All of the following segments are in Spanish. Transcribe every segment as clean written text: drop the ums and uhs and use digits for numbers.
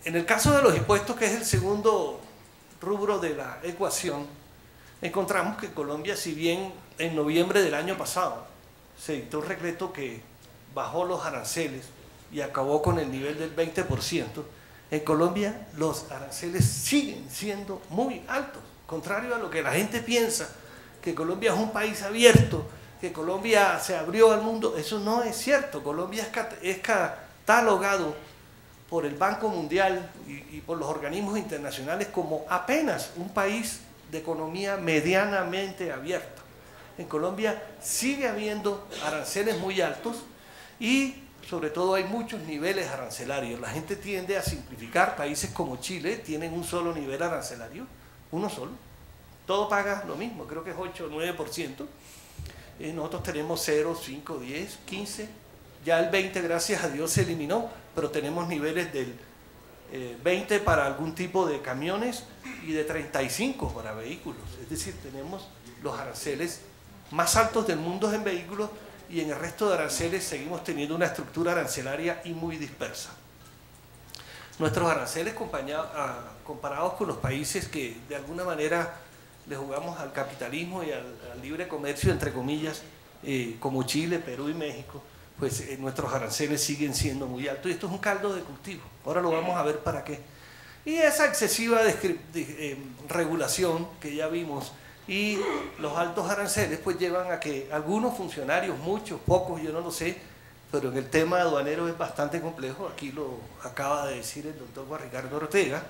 En el caso de los impuestos, que es el segundo rubro de la ecuación, encontramos que Colombia, si bien en noviembre del año pasado se dictó un decreto que bajó los aranceles y acabó con el nivel del 20%, en Colombia los aranceles siguen siendo muy altos, contrario a lo que la gente piensa, que Colombia es un país abierto, que Colombia se abrió al mundo. Eso no es cierto. Colombia es catalogado por el Banco Mundial y por los organismos internacionales como apenas un país de economía medianamente abierta. En Colombia sigue habiendo aranceles muy altos y sobre todo hay muchos niveles arancelarios. La gente tiende a simplificar. Países como Chile tienen un solo nivel arancelario, uno solo. Todo paga lo mismo, creo que es 8 o 9%. Nosotros tenemos 0, 5, 10, 15. Ya el 20, gracias a Dios, se eliminó, pero tenemos niveles del 20 para algún tipo de camiones y de 35 para vehículos. Es decir, tenemos los aranceles más altos del mundo en vehículos y en el resto de aranceles seguimos teniendo una estructura arancelaria y muy dispersa. Nuestros aranceles comparados con los países que de alguna manera le jugamos al capitalismo y al libre comercio, entre comillas, como Chile, Perú y México, pues nuestros aranceles siguen siendo muy altos y esto es un caldo de cultivo. Ahora lo vamos a ver para qué. Y esa excesiva regulación que ya vimos y los altos aranceles pues llevan a que algunos funcionarios, muchos, pocos, yo no lo sé, pero en el tema aduanero es bastante complejo, aquí lo acaba de decir el doctor Juan Ricardo Ortega,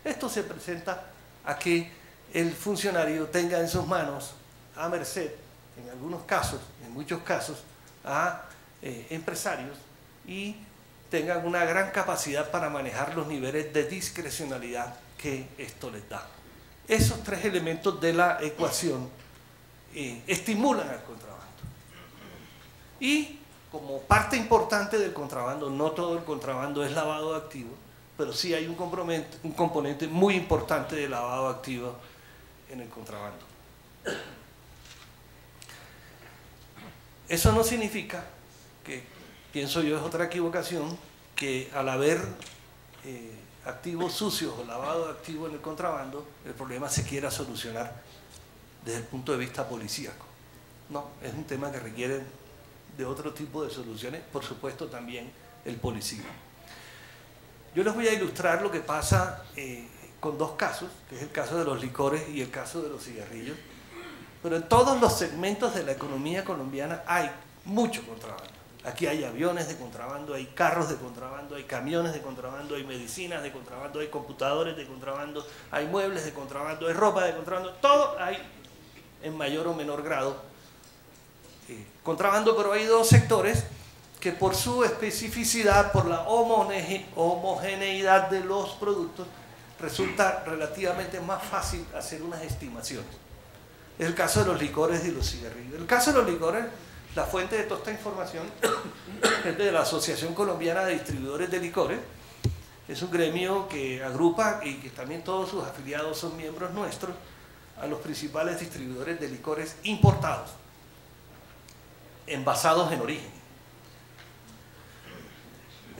esto se presenta a que el funcionario tenga en sus manos a merced, en algunos casos, en muchos casos, a empresarios y tengan una gran capacidad para manejar los niveles de discrecionalidad que esto les da. Esos tres elementos de la ecuación estimulan al contrabando. Y como parte importante del contrabando, no todo el contrabando es lavado de activos, pero sí hay un componente muy importante de lavado de activos en el contrabando. Eso no significa que, pienso yo es otra equivocación, que al haber activos sucios o lavado de activos en el contrabando, el problema se quiera solucionar desde el punto de vista policíaco. No, es un tema que requiere de otro tipo de soluciones, por supuesto también el policía. Yo les voy a ilustrar lo que pasa con dos casos, que es el caso de los licores y el caso de los cigarrillos, pero en todos los segmentos de la economía colombiana hay mucho contrabando. Aquí hay aviones de contrabando, hay carros de contrabando, hay camiones de contrabando, hay medicinas de contrabando, hay computadores de contrabando, hay muebles de contrabando, hay ropa de contrabando, todo hay en mayor o menor grado contrabando, pero hay dos sectores que por su especificidad, por la homogeneidad de los productos, resulta relativamente más fácil hacer unas estimaciones. Es el caso de los licores y los cigarrillos. En el caso de los licores, la fuente de toda esta información es de la Asociación Colombiana de Distribuidores de Licores. Es un gremio que agrupa y que también todos sus afiliados son miembros nuestros, a los principales distribuidores de licores importados, envasados en origen.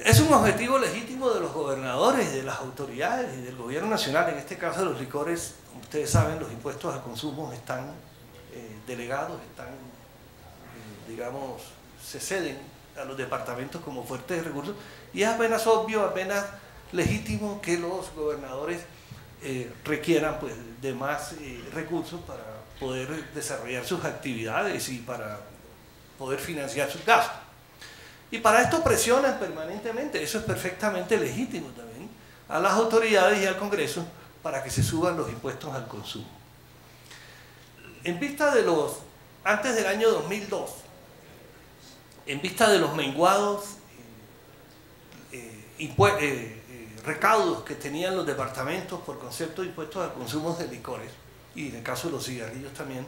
Es un objetivo legítimo de los gobernadores, de las autoridades y del gobierno nacional. En este caso de los licores, como ustedes saben, los impuestos al consumo están delegados, están, digamos, se ceden a los departamentos como fuentes de recursos y es apenas obvio, apenas legítimo que los gobernadores requieran pues, de más recursos para poder desarrollar sus actividades y para poder financiar sus gastos. Y para esto presionan permanentemente, eso es perfectamente legítimo también, a las autoridades y al Congreso para que se suban los impuestos al consumo. En vista de antes del año 2002, en vista de los menguados recaudos que tenían los departamentos por concepto de impuestos al consumo de licores, y en el caso de los cigarrillos también,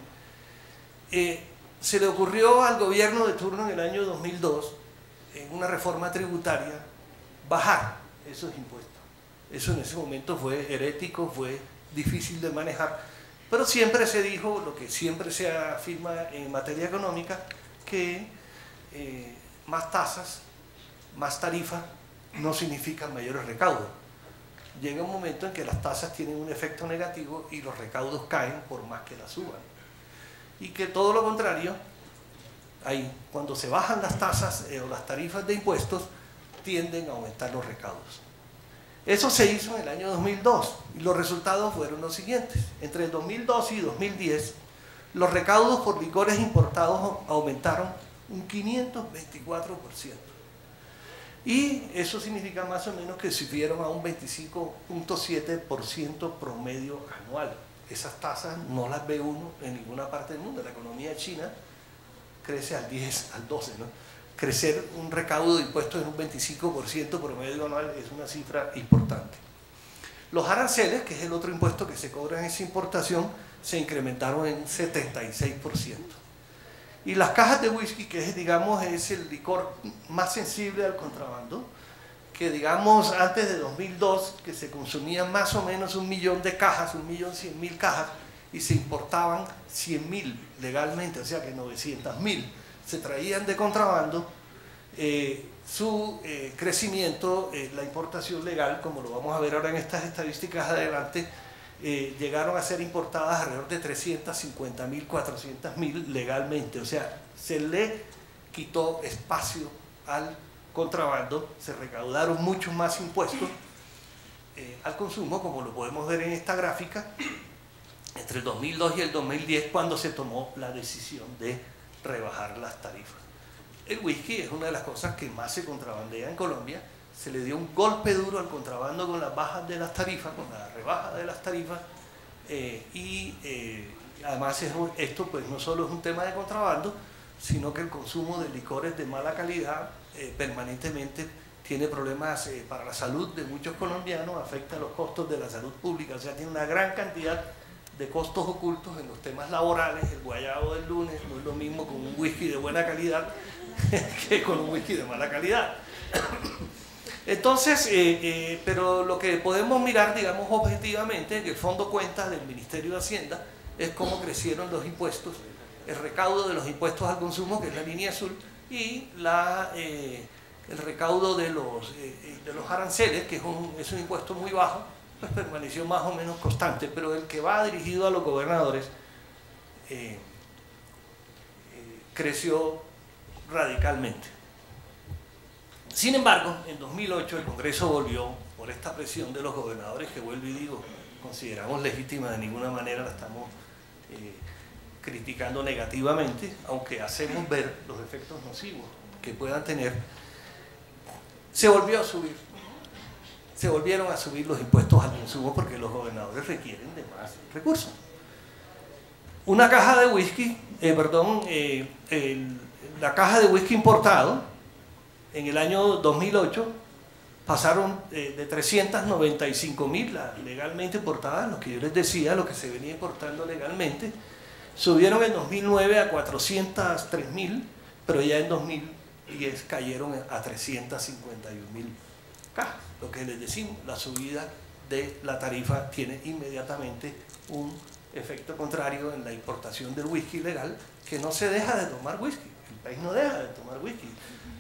se le ocurrió al gobierno de turno en el año 2002, en una reforma tributaria, bajar esos impuestos. Eso en ese momento fue herético, fue difícil de manejar, pero siempre se dijo, lo que siempre se afirma en materia económica, que más tasas, más tarifas, no significan mayores recaudos. llega un momento en que las tasas tienen un efecto negativo y los recaudos caen por más que las suban. Y que todo lo contrario, ahí, cuando se bajan las tasas o las tarifas de impuestos, tienden a aumentar los recaudos. Eso se hizo en el año 2002 y los resultados fueron los siguientes. Entre el 2002 y 2010, los recaudos por licores importados aumentaron un 524%. Y eso significa más o menos que subieron a un 25.7% promedio anual. Esas tasas no las ve uno en ninguna parte del mundo. La economía china crece al 10, al 12, ¿no? Crecer un recaudo de impuestos en un 25% promedio anual es una cifra importante. Los aranceles, que es el otro impuesto que se cobra en esa importación, se incrementaron en 76%. Y las cajas de whisky, que es, digamos, es el licor más sensible al contrabando, que digamos antes de 2002, que se consumían más o menos 1 millón de cajas, 1.100.000 cajas, y se importaban 100.000 legalmente, o sea que 900.000 se traían de contrabando, su crecimiento, la importación legal, como lo vamos a ver ahora en estas estadísticas adelante, llegaron a ser importadas alrededor de 350.000, 400.000 legalmente, o sea, se le quitó espacio al contrabando, se recaudaron muchos más impuestos al consumo, como lo podemos ver en esta gráfica, entre el 2002 y el 2010, cuando se tomó la decisión de rebajar las tarifas. El whisky es una de las cosas que más se contrabandea en Colombia. Se le dio un golpe duro al contrabando con las bajas de las tarifas, con la rebaja de las tarifas, además esto pues no solo es un tema de contrabando, sino que el consumo de licores de mala calidad permanentemente tiene problemas para la salud de muchos colombianos, afecta los costos de la salud pública, o sea, tiene una gran cantidad de costos ocultos en los temas laborales. El guayabo del lunes no es lo mismo con un whisky de buena calidad que con un whisky de mala calidad. Entonces, pero lo que podemos mirar, digamos, objetivamente, que el Fondo Cuentas del Ministerio de Hacienda, es cómo crecieron los impuestos, el recaudo de los impuestos al consumo, que es la línea azul, y el recaudo de los aranceles, que es un impuesto muy bajo, pues permaneció más o menos constante, pero el que va dirigido a los gobernadores creció radicalmente. Sin embargo, en 2008 el Congreso volvió, por esta presión de los gobernadores, que vuelvo y digo, consideramos legítima, de ninguna manera la estamos criticando negativamente, aunque hacemos ver los efectos nocivos que puedan tener, se volvió a subir. Se volvieron a subir los impuestos al consumo porque los gobernadores requieren de más recursos. Una caja de whisky, la caja de whisky importado en el año 2008 pasaron de 395.000 legalmente importadas, lo que yo les decía, lo que se venía importando legalmente, subieron en 2009 a 403.000, pero ya en 2010 cayeron a 351.000 cajas. Lo que les decimos, la subida de la tarifa tiene inmediatamente un efecto contrario en la importación del whisky legal, que no se deja de tomar whisky, el país no deja de tomar whisky.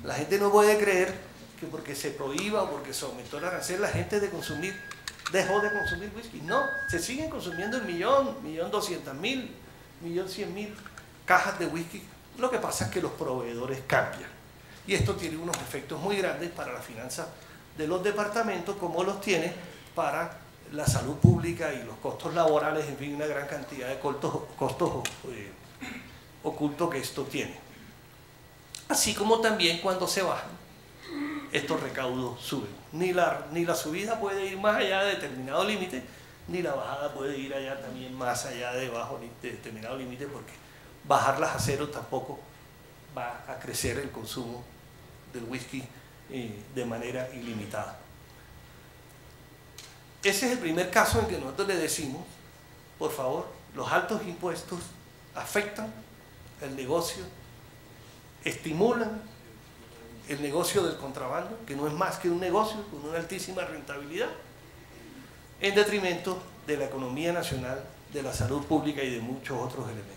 La gente no puede creer que porque se prohíba o porque se aumentó el arancel, la gente dejó de consumir whisky. No, se siguen consumiendo el 1.200.000, 1.100.000 cajas de whisky. Lo que pasa es que los proveedores cambian. Y esto tiene unos efectos muy grandes para la finanza de los departamentos, como los tiene para la salud pública y los costos laborales, en fin, una gran cantidad de costos ocultos que esto tiene. Así como también cuando se bajan, estos recaudos suben. Ni la subida puede ir más allá de determinado límite, ni la bajada puede ir allá también más allá de determinado límite, porque bajarlas a cero tampoco va a crecer el consumo del whisky de manera ilimitada. Ese es el primer caso en que nosotros le decimos, por favor, los altos impuestos afectan el negocio, estimulan el negocio del contrabando, que no es más que un negocio con una altísima rentabilidad, en detrimento de la economía nacional, de la salud pública y de muchos otros elementos.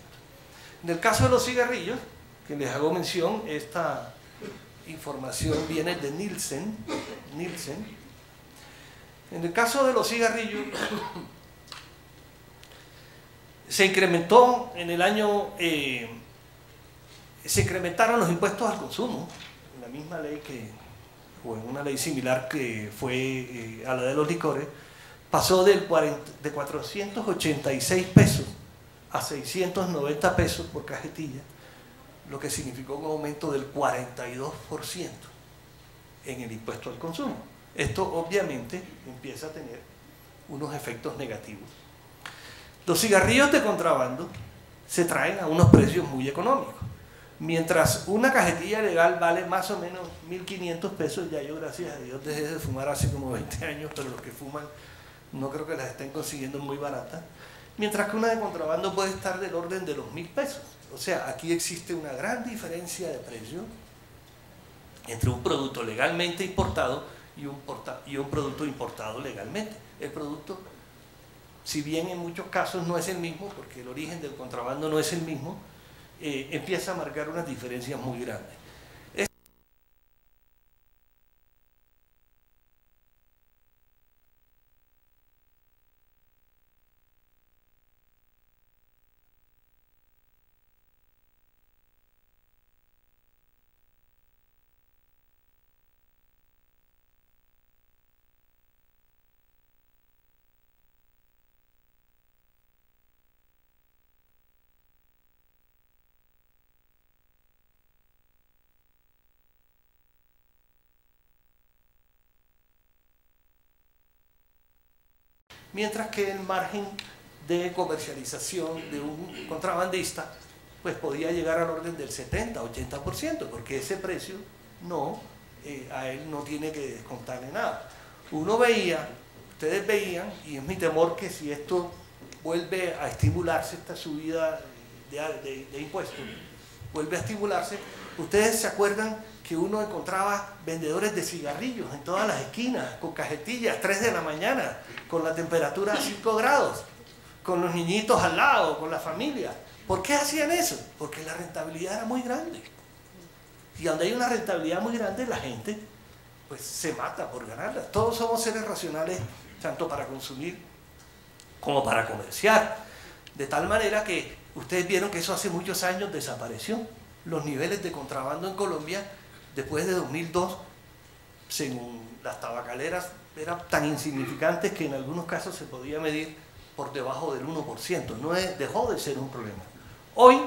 En el caso de los cigarrillos, que les hago mención, esta información viene de Nielsen. En el caso de los cigarrillos, se incrementó en el año, se incrementaron los impuestos al consumo, en la misma ley o en una ley similar que fue a la de los licores, pasó de 486 pesos a 690 pesos por cajetilla, lo que significó un aumento del 42% en el impuesto al consumo. Esto obviamente empieza a tener unos efectos negativos. Los cigarrillos de contrabando se traen a unos precios muy económicos. Mientras una cajetilla legal vale más o menos 1.500 pesos, ya yo gracias a Dios dejé de fumar hace como 20 años, pero los que fuman no creo que las estén consiguiendo muy baratas, mientras que una de contrabando puede estar del orden de los 1.000 pesos. O sea, aquí existe una gran diferencia de precio entre un producto legalmente importado y un producto importado legalmente. El producto, si bien en muchos casos no es el mismo, porque el origen del contrabando no es el mismo, empieza a marcar unas diferencias muy grandes. Mientras que el margen de comercialización de un contrabandista pues podía llegar al orden del 70-80%, porque ese precio a él no tiene que descontarle nada. Ustedes veían, y es mi temor que si esto vuelve a estimularse, esta subida de impuestos, vuelve a estimularse, ustedes se acuerdan que uno encontraba vendedores de cigarrillos en todas las esquinas, con cajetillas, 3 de la mañana, con la temperatura a 5 grados, con los niñitos al lado, con la familia. ¿Por qué hacían eso? Porque la rentabilidad era muy grande. Y donde hay una rentabilidad muy grande, la gente pues se mata por ganarla. Todos somos seres racionales, tanto para consumir como para comerciar. De tal manera que ustedes vieron que eso hace muchos años desapareció. Los niveles de contrabando en Colombia, después de 2002, según las tabacaleras, eran tan insignificantes que en algunos casos se podía medir por debajo del 1%. Dejó de ser un problema. Hoy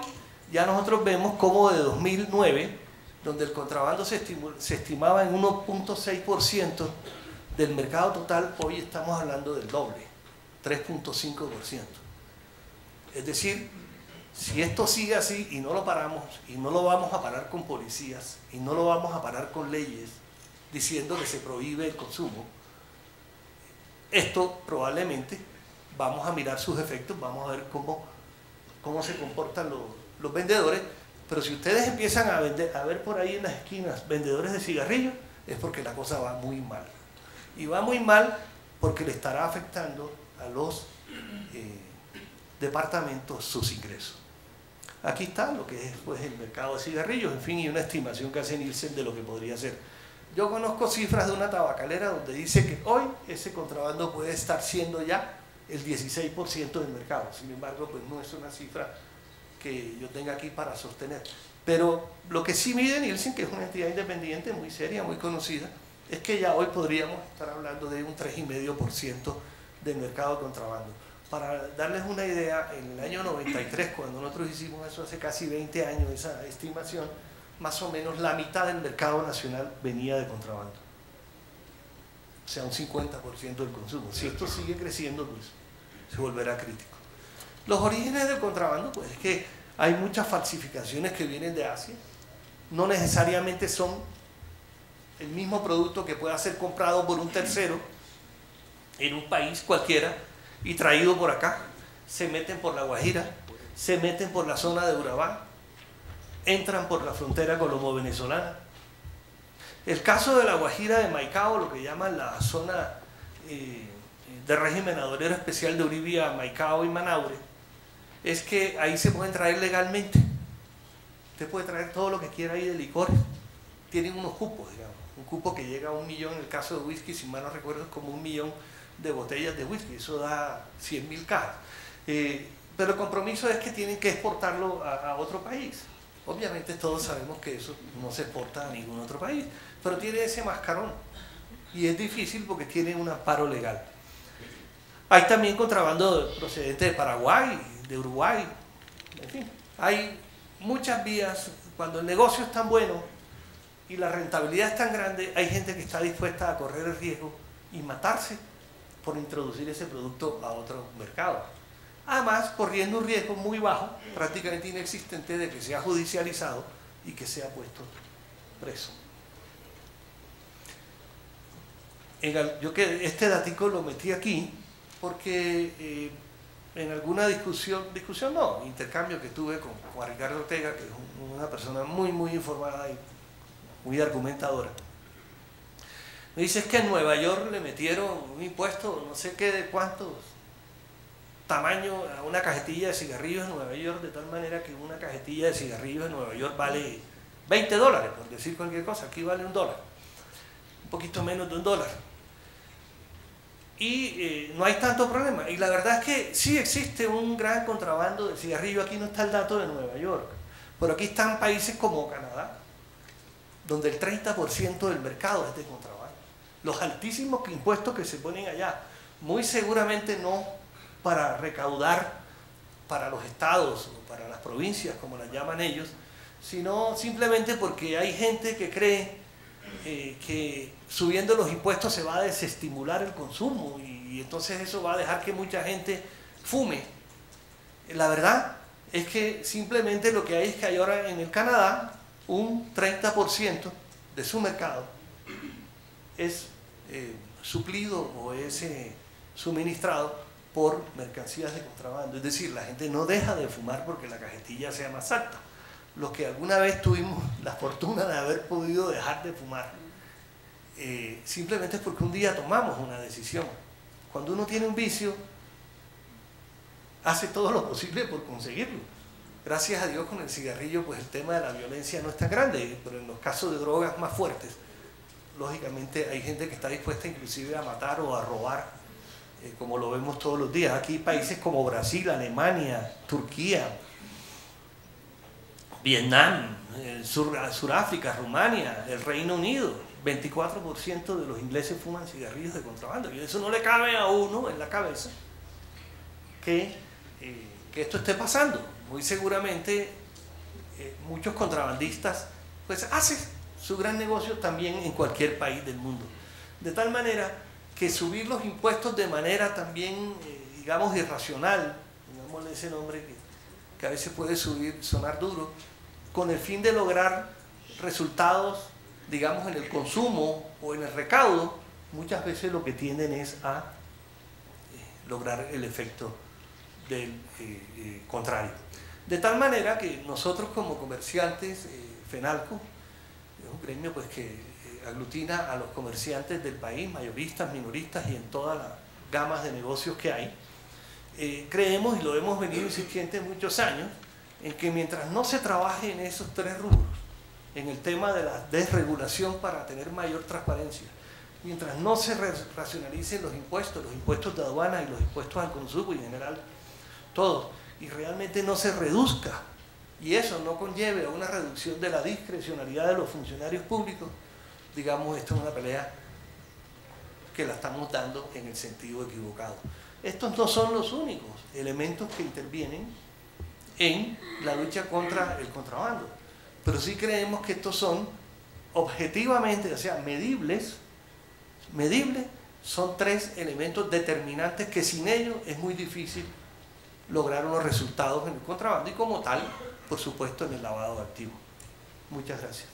ya nosotros vemos como de 2009, donde el contrabando se estimaba en 1.6% del mercado total, hoy estamos hablando del doble, 3.5%. Es decir, si esto sigue así y no lo paramos, y no lo vamos a parar con policías, y no lo vamos a parar con leyes diciendo que se prohíbe el consumo, esto probablemente vamos a mirar sus efectos, vamos a ver cómo se comportan los vendedores, pero si ustedes empiezan a ver por ahí en las esquinas vendedores de cigarrillos, es porque la cosa va muy mal. Y va muy mal porque le estará afectando a los departamentos sus ingresos. Aquí está lo que es pues, el mercado de cigarrillos, en fin, y una estimación que hace Nielsen de lo que podría ser. Yo conozco cifras de una tabacalera donde dice que hoy ese contrabando puede estar siendo ya el 16% del mercado. Sin embargo, pues no es una cifra que yo tenga aquí para sostener. Pero lo que sí mide Nielsen, que es una entidad independiente muy seria, muy conocida, es que ya hoy podríamos estar hablando de un 3,5% del mercado de contrabando. Para darles una idea, en el año 93, cuando nosotros hicimos eso hace casi 20 años, esa estimación, más o menos la mitad del mercado nacional venía de contrabando. O sea, un 50% del consumo. Si esto sigue creciendo, pues se volverá crítico. Los orígenes del contrabando, pues es que hay muchas falsificaciones que vienen de Asia. No necesariamente son el mismo producto que pueda ser comprado por un tercero en un país cualquiera y traído por acá. Se meten por La Guajira, se meten por la zona de Urabá, entran por la frontera colombo-venezolana. El caso de La Guajira de Maicao, lo que llaman la zona de régimen aduanero especial de Uribia, Maicao y Manaure, es que ahí se pueden traer legalmente. Usted puede traer todo lo que quiera ahí de licores. Tienen unos cupos, digamos. un cupo que llega a 1 millón, en el caso de whisky, si mal no recuerdo, es como 1 millón de botellas de whisky, eso da 100.000 cajas. Pero el compromiso es que tienen que exportarlo a otro país. Obviamente todos sabemos que eso no se exporta a ningún otro país, pero tiene ese mascarón y es difícil porque tiene un amparo legal. Hay también contrabando procedente de Paraguay, de Uruguay, en fin, hay muchas vías. Cuando el negocio es tan bueno y la rentabilidad es tan grande, hay gente que está dispuesta a correr el riesgo y matarse por introducir ese producto a otro mercado. Además, corriendo un riesgo muy bajo, prácticamente inexistente, de que sea judicializado y que sea puesto preso. Yo que este datico lo metí aquí porque en alguna intercambio que tuve con Juan Ricardo Ortega, que es una persona muy informada y muy argumentadora, me dice, es que en Nueva York le metieron un impuesto, no sé qué, de cuántos tamaño a una cajetilla de cigarrillos en Nueva York, de tal manera que una cajetilla de cigarrillos en Nueva York vale $20, por decir cualquier cosa. Aquí vale $1, un poquito menos de $1. Y no hay tanto problema. Y la verdad es que sí existe un gran contrabando de cigarrillos. Aquí no está el dato de Nueva York, pero aquí están países como Canadá, donde el 30% del mercado es de contrabando. Los altísimos impuestos que se ponen allá, muy seguramente no para recaudar para los estados o para las provincias, como las llaman ellos, sino simplemente porque hay gente que cree que subiendo los impuestos se va a desestimular el consumo y entonces eso va a dejar que mucha gente fume. La verdad es que simplemente lo que hay es que hay ahora en el Canadá un 30% de su mercado es suplido o es suministrado por mercancías de contrabando. Es decir, la gente no deja de fumar porque la cajetilla sea más alta. Los que alguna vez tuvimos la fortuna de haber podido dejar de fumar, simplemente es porque un día tomamos una decisión. Cuando uno tiene un vicio, hace todo lo posible por conseguirlo. Gracias a Dios con el cigarrillo, pues el tema de la violencia no es tan grande, pero en los casos de drogas más fuertes, lógicamente hay gente que está dispuesta inclusive a matar o a robar, como lo vemos todos los días. Aquí países como Brasil, Alemania, Turquía, Vietnam, Sudáfrica, Rumania, el Reino Unido, 24% de los ingleses fuman cigarrillos de contrabando. Y eso no le cabe a uno en la cabeza que esto esté pasando. Muy seguramente muchos contrabandistas pues hacen su gran negocio también en cualquier país del mundo. De tal manera que subir los impuestos de manera también, digamos, irracional, digámosle ese nombre que a veces puede sonar duro, con el fin de lograr resultados, digamos, en el consumo o en el recaudo, muchas veces lo que tienden es a lograr el efecto del contrario. De tal manera que nosotros como comerciantes, FENALCO, es un gremio pues que aglutina a los comerciantes del país, mayoristas, minoristas y en todas las gamas de negocios que hay, creemos, y lo hemos venido insistiendo muchos años, en que mientras no se trabaje en esos 3 rubros, en el tema de la desregulación para tener mayor transparencia, mientras no se racionalicen los impuestos de aduana y los impuestos al consumo en general, todos, y realmente no se reduzca, y eso no conlleve a una reducción de la discrecionalidad de los funcionarios públicos, digamos, esto es una pelea que la estamos dando en el sentido equivocado. Estos no son los únicos elementos que intervienen en la lucha contra el contrabando, pero sí creemos que estos son objetivamente, o sea, medibles, son 3 elementos determinantes que sin ellos es muy difícil lograr unos resultados en el contrabando y como tal, por supuesto, en el lavado de activos. Muchas gracias.